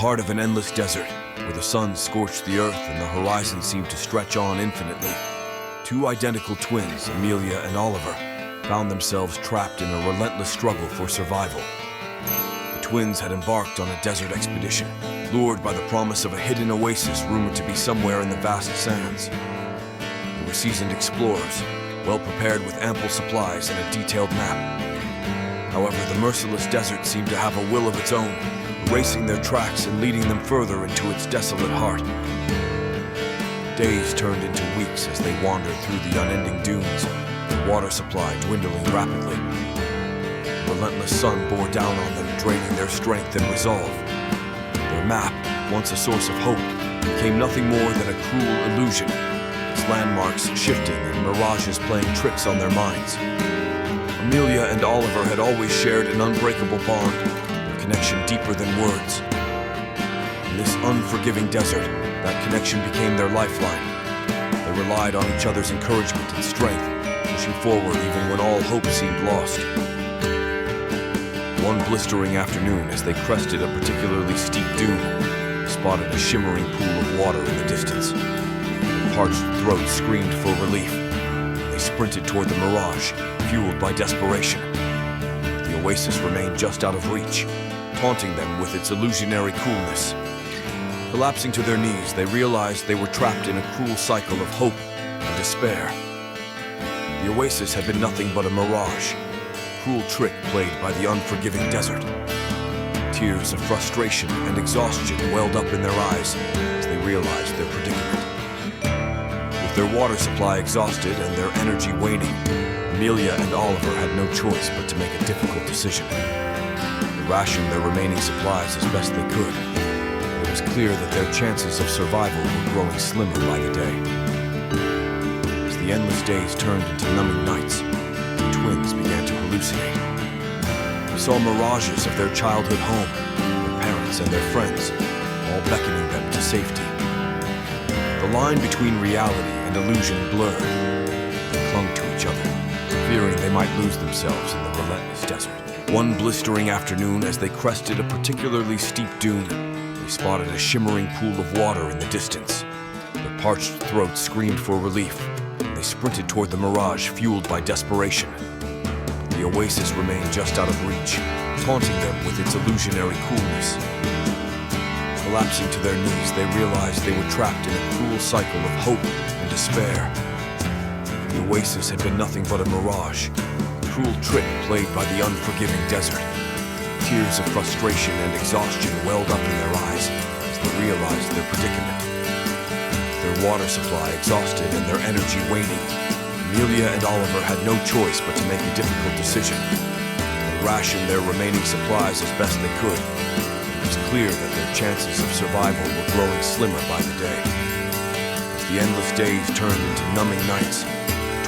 heart of an endless desert, where the sun scorched the earth and the horizon seemed to stretch on infinitely, two identical twins, Amelia and Oliver, found themselves trapped in a relentless struggle for survival. The twins had embarked on a desert expedition, lured by the promise of a hidden oasis rumored to be somewhere in the vast sands. They were seasoned explorers, well prepared with ample supplies and a detailed map. However, the merciless desert seemed to have a will of its own, erasing their tracks and leading them further into its desolate heart. Days turned into weeks as they wandered through the unending dunes, the water supply dwindling rapidly. The relentless sun bore down on them, draining their strength and resolve. Their map, once a source of hope, became nothing more than a cruel illusion, its landmarks shifting and mirages playing tricks on their minds. Amelia and Oliver had always shared an unbreakable bond, their connection deeper than words. In this unforgiving desert, that connection became their lifeline. They relied on each other's encouragement and strength, pushing forward even when all hope seemed lost. One blistering afternoon, as they crested a particularly steep dune, they spotted a shimmering pool of water in the distance. Their parched throats screamed for relief. They sprinted toward the Mirage, fueled by desperation. The oasis remained just out of reach, taunting them with its illusionary coolness. Collapsing to their knees, they realized they were trapped in a cruel cycle of hope and despair. The oasis had been nothing but a mirage, a cruel trick played by the unforgiving desert. Tears of frustration and exhaustion welled up in their eyes as they realized their predicament. With their water supply exhausted and their energy waning, Amelia and Oliver had no choice but to make a difficult decision. They rationed their remaining supplies as best they could. It was clear that their chances of survival were growing slimmer by the day. As the endless days turned into numbing nights, the twins began to hallucinate. They saw mirages of their childhood home, their parents and their friends, all beckoning them to safety. The line between reality and illusion blurred. They clung to each other, fearing they might lose themselves in the relentless desert. One blistering afternoon, as they crested a particularly steep dune, they spotted a shimmering pool of water in the distance. Their parched throats screamed for relief, and they sprinted toward the Mirage, fueled by desperation. The oasis remained just out of reach, taunting them with its illusionary coolness. Collapsing to their knees, they realized they were trapped in a cruel cycle of hope and despair. The oasis had been nothing but a mirage, a cruel trick played by the unforgiving desert. Tears of frustration and exhaustion welled up in their eyes as they realized their predicament. Their water supply exhausted and their energy waning, Amelia and Oliver had no choice but to make a difficult decision. They rationed their remaining supplies as best they could. It was clear that their chances of survival were growing slimmer by the day. As the endless days turned into numbing nights,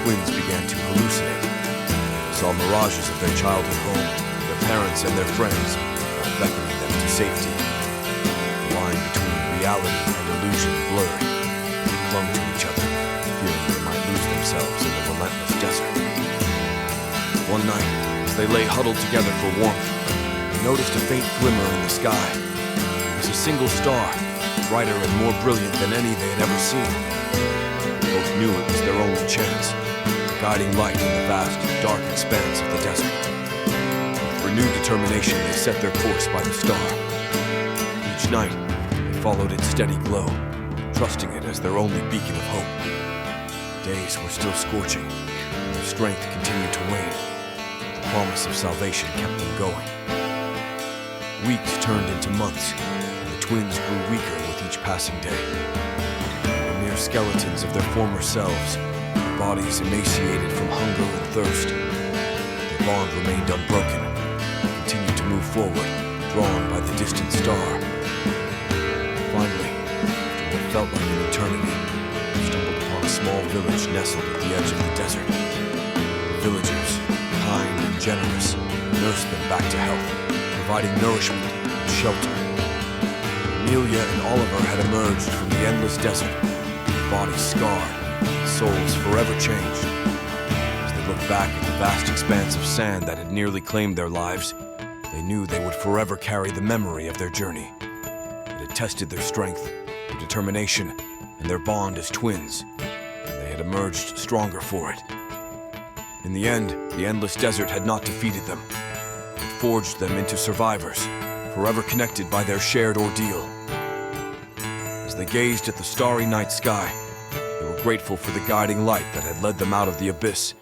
twins began to hallucinate. They saw mirages of their childhood home, their parents and their friends, all beckoning them to safety. The line between reality and illusion blurred. They clung to each other, fearing they might lose themselves in the relentless desert. One night, as they lay huddled together for warmth, they noticed a faint glimmer in the sky. It was a single star, brighter and more brilliant than any they had ever seen. Both knew it was their only chance, a guiding light in the vast, dark expanse of the desert. With renewed determination, they set their course by the star. Each night, they followed its steady glow, trusting it as their only beacon of hope. The days were still scorching, and their strength continued to wane. The promise of salvation kept them going. Weeks turned into months, and the twins grew weaker with each passing day. Mere skeletons of their former selves, their bodies emaciated from hunger and thirst. Their bond remained unbroken, and continued to move forward, drawn by the distant star. Finally, after what felt like an eternity, they stumbled upon a small village nestled at the edge of the desert. The villagers, kind and generous, nursed them back to health, providing nourishment and shelter. Amelia and Oliver had emerged from the endless desert, bodies scarred, souls forever changed. As they looked back at the vast expanse of sand that had nearly claimed their lives, they knew they would forever carry the memory of their journey. had tested their strength, their determination, and their bond as twins. They had emerged stronger for it. In the end, the endless desert had not defeated them. It forged them into survivors, forever connected by their shared ordeal. As they gazed at the starry night sky, they were grateful for the guiding light that had led them out of the abyss